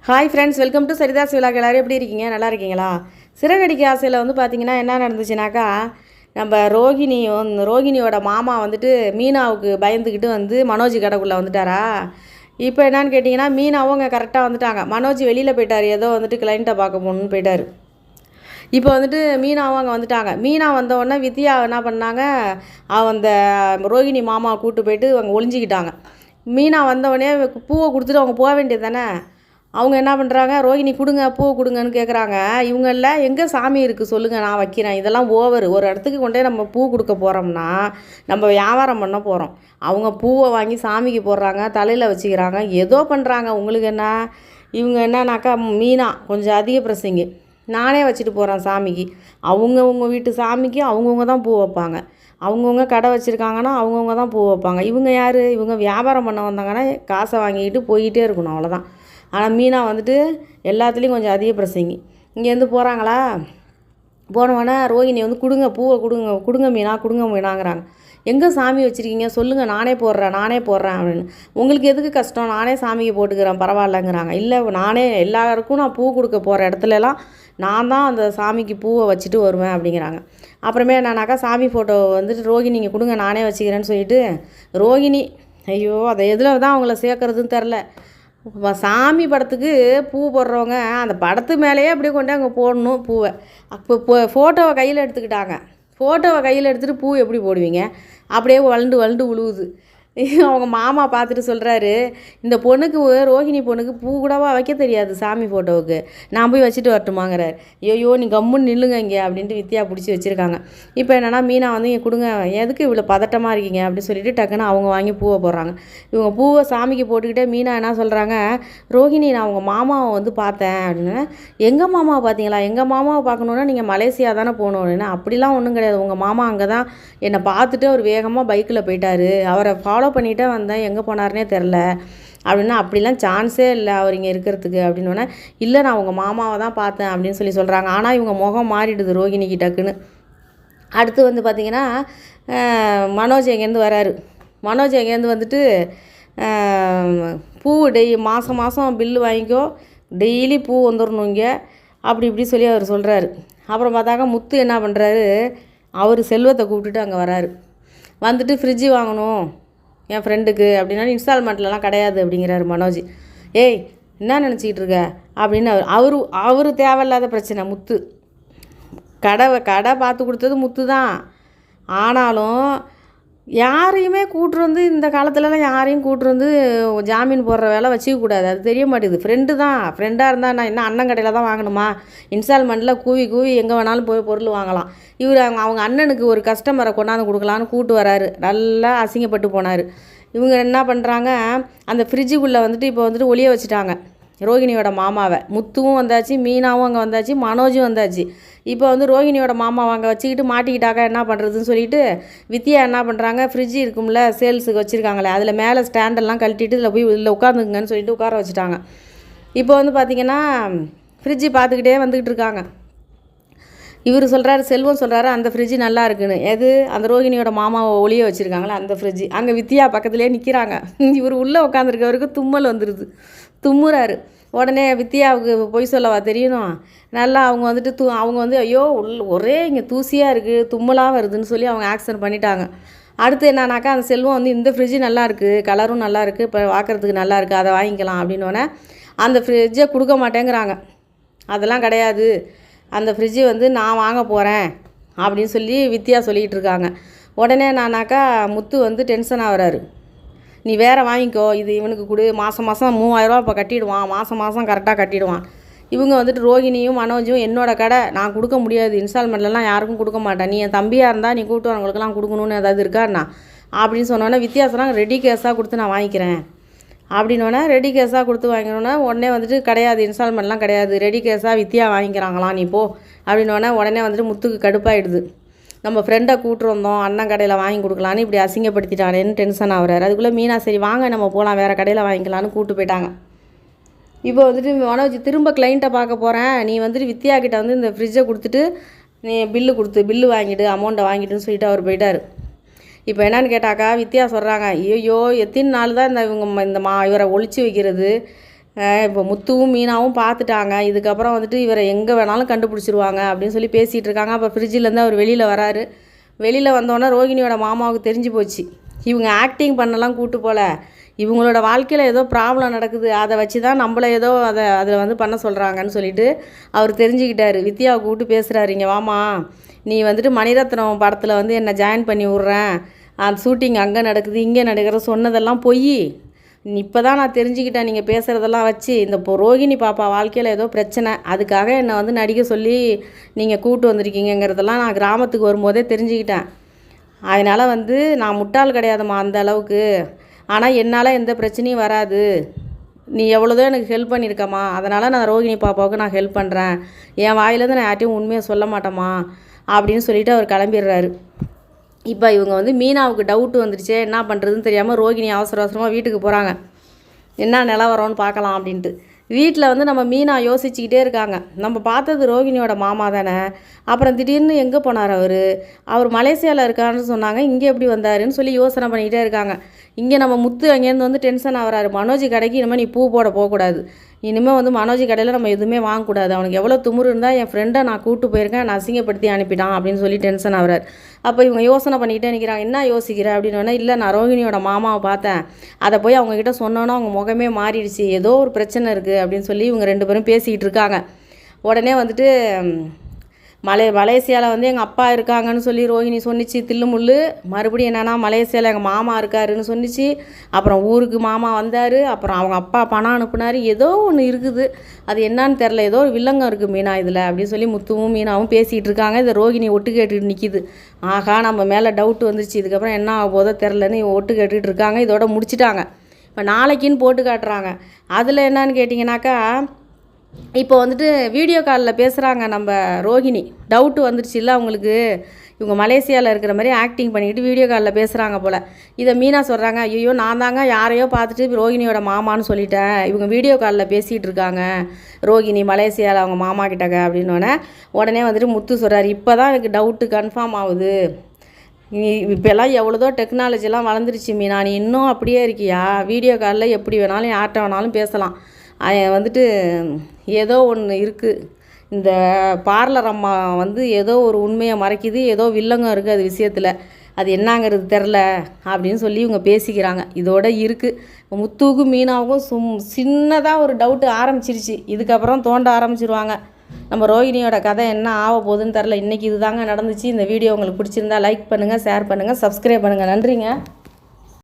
Hi friends, welcome to Saritha's vlog. எல்லோரும் எப்படி இருக்கீங்க? நல்லா இருக்கீங்களா? சிறகடிக்க ஆசையில் பார்த்தீங்கன்னா என்ன நடந்துச்சுனாக்கா, நம்ம ரோகிணியோட மாமா மீனாவுக்கு பயந்துக்கிட்டு மனோஜ் கடைக்குள்ளே வந்துட்டாரா. இப்போ என்னன்னு கேட்டிங்கன்னா, மீனாவும் அங்கே கரெக்டாக வந்துட்டாங்க. மனோஜ் வெளியில் போயிட்டார், ஏதோ கிளைண்ட்டை பார்க்க போகணுன்னு போயிட்டார். இப்போ மீனாவும் அங்கே வந்துட்டாங்க. மீனா வந்தவுடனே வித்யா என்ன பண்ணாங்க, அந்த ரோகிணி மாமாவை கூப்பிட்டு போயிட்டு அவங்க ஒளிஞ்சிக்கிட்டாங்க. மீனா வந்தவுடனே பூவை கொடுத்துட்டு அவங்க போக வேண்டியது தானே. அவங்க என்ன பண்ணுறாங்க, ரோகிணி கொடுங்க, பூ கொடுங்கன்னு கேட்குறாங்க. இவங்கள எங்கே சாமி இருக்குது சொல்லுங்கள், நான் வைக்கிறேன். இதெல்லாம் ஓவர். ஒரு இடத்துக்கு கொண்டே நம்ம பூ கொடுக்க போகிறோம்னா நம்ம வியாபாரம் பண்ண போகிறோம். அவங்க பூவை வாங்கி சாமிக்கு போடுறாங்க, தலையில் வச்சுக்கிறாங்க, ஏதோ பண்ணுறாங்க. உங்களுக்கு என்ன? இவங்க என்னன்னாக்கா, மீனா கொஞ்சம் அதிக பிரசங்கி. நானே வச்சுட்டு போகிறேன் சாமிக்கு. அவங்கவுங்க வீட்டு சாமிக்கு அவங்கவுங்க தான் பூ வைப்பாங்க. அவங்கவுங்க கடை வச்சுருக்காங்கன்னா அவங்கவுங்க தான் பூ வைப்பாங்க. இவங்க யார்? இவங்க வியாபாரம் பண்ண வந்தாங்கன்னா காசை வாங்கிக்கிட்டு போய்கிட்டே இருக்கணும், அவ்வளோதான். ஆனால் மீனா எல்லாத்துலேயும் கொஞ்சம் அதிக பிரசங்கி. இங்கேருந்து போகிறாங்களா, போனவொடனே ரோகிணி கொடுங்க, பூவை கொடுங்க, கொடுங்க மீனாங்கிறாங்க. எங்கே சாமி வச்சுருக்கீங்க சொல்லுங்கள், நானே போடுறேன் அப்படின்னு. உங்களுக்கு எதுக்கு கஷ்டம், நானே சாமிக்கு போட்டுக்கிறேன் பரவாயில்லங்கிறாங்க. இல்லை, நானே எல்லாருக்கும் நான் பூ கொடுக்க போகிற இடத்துலலாம் நான் தான் அந்த சாமிக்கு பூவை வச்சுட்டு வருவேன் அப்படிங்கிறாங்க. அப்புறமே என்னன்னாக்கா, சாமி ஃபோட்டோ ரோகிணிங்க கொடுங்க, நானே வச்சுக்கிறேன்னு சொல்லிட்டு ரோகிணி, ஐயோ அதை எதில் தான் அவங்கள சேர்க்குறதுன்னு தெரில. சாமி படத்துக்கு பூ போடுறவங்க அந்த படத்து மேலேயே அப்படியே கொண்டு அங்கே போடணும் பூவை. அப்போ ஃபோட்டோவை கையில் எடுத்துக்கிட்டாங்க. ஃபோட்டோவை கையில் எடுத்துகிட்டு பூ எப்படி போடுவீங்க? அப்படியே வளண்டு உழுவுது. அவங்க மாமா பார்த்துட்டு சொல்கிறாரு, இந்த பொண்ணுக்கு, ரோகிணி பொண்ணுக்கு பூ கூடவா வைக்க தெரியாது சாமி ஃபோட்டோவுக்கு, நான் போய் வச்சுட்டு வரட்டுமாங்கிறார். ஐயோ நீ கம்முன்னு நில்லுங்க இங்கே அப்படின்ட்டு வித்யா பிடிச்சி வச்சுருக்காங்க. இப்போ என்னென்னா, மீனா இங்கே கொடுங்க, எதுக்கு இவ்வளோ பதட்டமாக இருக்கீங்க அப்படின்னு சொல்லிட்டு டக்குன்னு அவங்க வாங்கி பூவை போடுறாங்க. இவங்க பூவை சாமிக்கு போட்டுக்கிட்டே மீனா என்ன சொல்கிறாங்க, ரோகிணி நான் உங்கள் மாமாவை பார்த்தேன் அப்படின்னு. எங்கள் மாமாவை பார்த்தீங்களா? எங்கள் மாமாவை பார்க்கணுன்னா நீங்கள் மலேசியா தானே போகணும் அப்படின்னா. அப்படிலாம் ஒன்றும் கிடையாது, உங்கள் மாமா அங்கே தான் என்னை பார்த்துட்டு அவர் வேகமாக பைக்கில் போயிட்டார், அவரை ஃபாலோ பண்ணிகிட்டே வந்தேன், எங்கே போனார்னே தெரில அப்படின்னா. அப்படிலாம் சான்ஸே இல்லை அவர் இங்கே இருக்கிறதுக்கு அப்படின்னோடனே, இல்லை நான் உங்கள் மாமாவை தான் பார்த்தேன் அப்படின்னு சொல்கிறாங்க. ஆனால் இவங்க முகம் மாறிடுது ரோகிணிக்கு டக்குன்னு. அடுத்து பார்த்திங்கன்னா, மனோஜ் எங்கேருந்து வராரு. மனோஜ் எங்கேருந்து பூ மாதம் பில்லு வாங்கிக்கோ, டெய்லி பூ வந்துடணும் இங்கே அப்படி இப்படி சொல்லி அவர் சொல்கிறாரு. அப்புறம் பார்த்தாக்கா முத்து என்ன பண்ணுறாரு, அவர் செல்வத்தை கூப்பிட்டுட்டு அங்கே வராரு. ஃப்ரிட்ஜு வாங்கணும் என் ஃப்ரெண்டுக்கு அப்படின்னா, இன்ஸ்டால்மெண்ட்லலாம் கிடையாது அப்படிங்கிறாரு மனோஜ். ஏய் என்ன நினச்சிக்கிட்டு இருக்க அப்படின்னு அவரு தேவையில்லாத பிரச்சனை. முத்து கடை பார்த்து கொடுத்தது முத்து தான். ஆனாலும் யாரையுமே கூட்டுரு இந்த காலத்துலலாம் யாரையும் கூட்டுரு ஜாமீன் போடுற வேலை வச்சுக்கக்கூடாது. அது தெரிய மாட்டேங்குது. ஃப்ரெண்டு தான், ஃப்ரெண்டாக இருந்தால் நான் என்ன அண்ணன் கடையில் தான் வாங்கணுமா? இன்ஸ்டால்மெண்ட்டில் கூவி எங்கே வேணாலும் போய் பொருள் வாங்கலாம். இவர் அவங்க அண்ணனுக்கு ஒரு கஸ்டமரை கொண்டாந்து கொடுக்கலான்னு கூப்பிட்டு வராரு. நல்லா அசிங்கப்பட்டு போனார். இவங்க என்ன பண்ணுறாங்க, அந்த ஃப்ரிட்ஜுக்குள்ளே இப்போ ஒளிய வச்சுட்டாங்க ரோகிணியோட மாமாவை. முத்துவும் வந்தாச்சு, மீனாவும் அங்கே வந்தாச்சு, மனோஜும் வந்தாச்சு. இப்போ ரோகிணியோட மாமாவை அங்கே வச்சுக்கிட்டு மாட்டிக்கிட்டாக்கா என்ன பண்ணுறதுன்னு சொல்லிட்டு வித்யா என்ன பண்ணுறாங்க, ஃப்ரிட்ஜு இருக்கும்ல சேல்ஸுக்கு வச்சுருக்காங்களே, அதில் மேலே ஸ்டாண்டெல்லாம் கழட்டிட்டு இதில் போய் இதில் உட்காந்துக்குங்கன்னு சொல்லிட்டு உட்கார வச்சுட்டாங்க. இப்போ பார்த்திங்கன்னா ஃப்ரிட்ஜு பார்த்துக்கிட்டே வந்துக்கிட்டு இருக்காங்க. இவர் சொல்கிறாரு, செல்வம் சொல்கிறாரு, அந்த ஃப்ரிட்ஜு நல்லா இருக்குன்னு. எது? அந்த ரோகிணியோட மாமாவை ஒளிய வச்சுருக்காங்களே அந்த ஃப்ரிட்ஜு. அங்கே வித்யா பக்கத்துலேயே நிற்கிறாங்க. இவர் உள்ளே உட்காந்துருக்கவருக்கு தும்மல் வந்துடுது, தும்முறாரு. உடனே வித்யாவுக்கு பொய் சொல்லவா தெரியணும். நல்லா அவங்க அவங்க ஐயோ ஒரே இங்கே தூசியாக இருக்குது, தும்மலாக வருதுன்னு சொல்லி அவங்க ஆக்சன் பண்ணிட்டாங்க. அடுத்து என்னன்னாக்கா, அந்த செல்வம் இந்த ஃப்ரிட்ஜு நல்லா இருக்குது, கலரும் நல்லா இருக்குது, இப்போ பார்க்குறதுக்கு நல்லா இருக்குது, அதை வாங்கிக்கலாம் அப்படின்னோடனே அந்த ஃப்ரிட்ஜை கொடுக்க மாட்டேங்கிறாங்க. அதெல்லாம் கிடையாது, அந்த ஃப்ரிட்ஜு நான் வாங்க போகிறேன் அப்படின்னு சொல்லி வித்யா சொல்லிகிட்டு இருக்காங்க. உடனே என்னாக்கா, முத்து டென்ஷன் ஆகிறாரு. நீ வேறு வாங்கிக்கோ, இது இவனுக்கு கொடு, மாதம் 3000 இப்போ கட்டிடுவான், மாதம் கரெக்டாக கட்டிடுவான். இவங்க ரோகிணியும் மனோஜும், என்னோடய கடை நான் கொடுக்க முடியாது, இன்ஸ்டால்மெண்ட்லாம் யாருக்கும் கொடுக்க மாட்டேன், நீ என் தம்பியாக இருந்தால் நீ கூப்பிட்டு வரவங்களுக்கெல்லாம் கொடுக்கணுன்னு ஏதாவது இருக்காண்ணா அப்படின்னு சொன்னோன்னே வித்யா சொன்னாங்க, ரெடி கேஸாக கொடுத்து நான் வாங்கிக்கிறேன் அப்படின்னோடனே, ரெடி கேஸாக கொடுத்து வாங்கினோன்னே உடனே கிடையாது, இன்ஸ்டால்மெண்ட்லாம் கிடையாது, ரெடி கேஸாக வித்யா வாங்கிக்கிறாங்களாம், நீ போ அப்படின்னோடனே உடனே முத்துக்கு கடுப்பாயிடுது. நம்ம ஃப்ரெண்டை கூப்பிட்டு வந்தோம், அண்ணன் கடையில் வாங்கி கொடுக்கலான்னு இப்படி அசிங்கப்படுத்திட்டானேன்னு டென்ஷன் ஆகிறாரு. அதுக்குள்ளே மீனா சரி வாங்க நம்ம போகலாம், வேறு கடையில் வாங்கிக்கலான்னு கூப்பிட்டு போயிட்டாங்க. இப்போ மனோஜ் திரும்ப கிளைண்ட்டை பார்க்க போகிறேன், நீ வித்யா கிட்ட இந்த ஃப்ரிட்ஜை கொடுத்துட்டு நீ பில்லு வாங்கிட்டு அமௌண்ட்டை வாங்கிட்டுன்னு சொல்லிட்டு அவர் போயிட்டார். இப்போ என்னன்னு கேட்டாக்கா, வித்யா சொல்கிறாங்க, ஐயோ எத்தனை நாள் தான் இவரை ஒழிச்சு வைக்கிறது, இப்போ முத்துவும் மீனாவும் பார்த்துட்டாங்க, இதுக்கப்புறம் வந்துட்டு இவரை எங்கே வேணாலும் கண்டுபிடிச்சிருவாங்க அப்படின்னு சொல்லி பேசிகிட்டு இருக்காங்க. அப்போ ஃப்ரிட்ஜிலேருந்து அவர் வெளியில் வராரு. வெளியில் வந்தோடனே ரோகிணியோட மாமாவுக்கு தெரிஞ்சு போச்சு, இவங்க ஆக்டிங் பண்ணலாம் கூட்டு போல், இவங்களோட வாழ்க்கையில் ஏதோ ப்ராப்ளம் நடக்குது, அதை வச்சு தான் நம்மளை ஏதோ அதில் வந்து பண்ண சொல்கிறாங்கன்னு சொல்லிட்டு அவர் தெரிஞ்சுக்கிட்டாரு. வித்யாவை கூப்பிட்டு பேசுகிறாரு, இங்கே வாமா, நீ வந்துட்டு மணிரத்னம் படத்தில் வந்து என்னை ஜாயின் பண்ணி விட்றேன், அந்த ஷூட்டிங் அங்கே நடக்குது இங்கே நடக்கிற சொன்னதெல்லாம் பொய், இப்போ தான் நான் தெரிஞ்சுக்கிட்டேன் நீங்கள் பேசுகிறதெல்லாம் வச்சு, இந்த ரோகிணி பாப்பா வாழ்க்கையில் ஏதோ பிரச்சனை, அதுக்காக என்னை வந்து நடிக்க சொல்லி நீங்கள் கூப்பிட்டு வந்திருக்கீங்கிறதெல்லாம் நான் கிராமத்துக்கு வரும்போதே தெரிஞ்சுக்கிட்டேன். அதனால் வந்து நான் முட்டாள் கிடையாதும்மா அந்த அளவுக்கு, ஆனால் என்னால் எந்த பிரச்சனையும் வராது, நீ எவ்வளோதோ எனக்கு ஹெல்ப் பண்ணியிருக்கம்மா, அதனால் நான் ரோகிணி பாப்பாவுக்கு நான் ஹெல்ப் பண்ணுறேன், என் வாயிலேருந்து நான் யார்ட்டையும் உண்மையை சொல்ல மாட்டேம்மா அப்படின்னு சொல்லிவிட்டு அவர் கிளம்பிடுறாரு. இப்போ இவங்க வந்து மீனாவுக்கு டவுட்டு வந்துடுச்சே, என்ன பண்ணுறதுன்னு தெரியாமல் ரோகிணி அவசர அவசரமாக வீட்டுக்கு போகிறாங்க. என்ன நிலவரம்னு பார்க்கலாம் அப்படின்ட்டு. வீட்டில் வந்து நம்ம மீனா யோசிச்சுக்கிட்டே இருக்காங்க, நம்ம பார்த்தது ரோகிணியோட மாமா தானே, அப்புறம் திடீர்னு எங்கே போனார் அவர் மலேசியாவில் இருக்காருன்னு சொன்னாங்க, இங்கே எப்படி வந்தாருன்னு சொல்லி யோசனை பண்ணிக்கிட்டே இருக்காங்க. இங்கே நம்ம முத்து அங்கேருந்து வந்து டென்ஷன் ஆகிறாரு, மனோஜ் கடைக்கு இனிமேல் நீ பூ போட போகக்கூடாது, இனிமேல் வந்து மனோஜ் கடையில் நம்ம எதுவுமே வாங்கக்கூடாது, அவனுக்கு எவ்வளோ துமுறு இருந்தால் என் ஃப்ரெண்டை நான் கூப்பிட்டு போயிருக்கேன், நான் அசிங்கப்படுத்தி அனுப்பிட்டான் அப்படின்னு சொல்லி டென்ஷன் ஆகிறார். அப்போ இவங்க யோசனை பண்ணிக்கிட்டே நிற்கிறாங்க, என்ன யோசிக்கிற அப்படின்னோடனே, இல்லை நான் ரோகிணியோட மாமாவை பார்த்தேன், அதை போய் அவங்கக்கிட்ட சொன்னோன்னா அவங்க முகமே மாறிடுச்சு, ஏதோ ஒரு பிரச்சனை இருக்குது அப்படின்னு சொல்லி இவங்க 2 பேரும் பேசிக்கிட்டு இருக்காங்க. உடனே வந்துட்டு மலேசியாவில் வந்து எங்கள் அப்பா இருக்காங்கன்னு சொல்லி ரோகிணி சொன்னிச்சு தில்லுமுள்ளு, மறுபடியும் என்னென்னா மலேசியாவில் எங்கள் மாமா இருக்காருன்னு சொன்னிச்சு, அப்புறம் ஊருக்கு மாமா வந்தார், அப்புறம் அவங்க அப்பா பணம் அனுப்புனார், ஏதோ ஒன்று இருக்குது, அது என்னான்னு தெரில, ஏதோ ஒரு வில்லங்கம் இருக்குது மீனா இதில் அப்படின்னு சொல்லி முத்துவும் மீனாவும் பேசிகிட்டு இருக்காங்க. இதை ரோகிணி ஒட்டு கேட்டுட்டு நிற்கிது, ஆகா நம்ம மேலே டவுட் வந்துருச்சு, இதுக்கப்புறம் என்ன ஆக போதோ தெரிலன்னு ஒட்டு கேட்டுக்கிட்டு இருக்காங்க. இதோட முடிச்சிட்டாங்க. இப்போ நாளைக்குன்னு போட்டு காட்டுறாங்க. அதில் என்னன்னு கேட்டிங்கனாக்கா, இப்போ வந்துட்டு வீடியோ காலில் பேசுகிறாங்க நம்ம ரோகிணி, டவுட்டு வந்துடுச்சு இல்லை அவங்களுக்கு, இவங்க மலேசியாவில் இருக்கிற மாதிரி ஆக்டிங் பண்ணிக்கிட்டு வீடியோ காலில் பேசுகிறாங்க போல். இதை மீனா சொல்கிறாங்க, ஐயோ நான் தாங்க யாரையோ பார்த்துட்டு ரோகிணியோட மாமான்னு சொல்லிட்டேன், இவங்க வீடியோ காலில் பேசிகிட்டு இருக்காங்க ரோகிணி மலேசியாவில் அவங்க மாமா கிட்டக்க அப்படின்னோடனே, உடனே வந்துட்டு முத்து சொல்கிறார், இப்போ தான் எனக்கு டவுட்டு கன்ஃபார்ம் ஆகுது, இப்போல்லாம் எவ்வளோதோ டெக்னாலஜிலாம் வளர்ந்துருச்சு மீனா, நீ இன்னும் அப்படியே இருக்கியா, வீடியோ காலில் எப்படி வேணாலும் யார்கிட்ட வேணாலும் பேசலாம், வந்துட்டு ஏதோ ஒன்று இருக்குது, இந்த பார்லர் அம்மா வந்து ஏதோ ஒரு உண்மையை மறைக்குது, ஏதோ வில்லங்கம் இருக்குது அது விஷயத்தில், அது என்னங்கிறது தெரில அப்படின்னு சொல்லி இவங்க பேசிக்கிறாங்க. இதோட இருக்குது முத்துவுக்கும் மீனாவுக்கும் சின்னதாக ஒரு டவுட்டு ஆரம்பிச்சிருச்சு, இதுக்கப்புறம் தோண்ட ஆரம்பிச்சிருவாங்க. நம்ம ரோகிணியோட கதை என்ன ஆக போகுதுன்னு தெரில. இன்றைக்கி இது தாங்க நடந்துச்சு. இந்த வீடியோ உங்களுக்கு பிடிச்சிருந்தா லைக் பண்ணுங்கள், ஷேர் பண்ணுங்கள், சப்ஸ்கிரைப் பண்ணுங்கள். நன்றிங்க.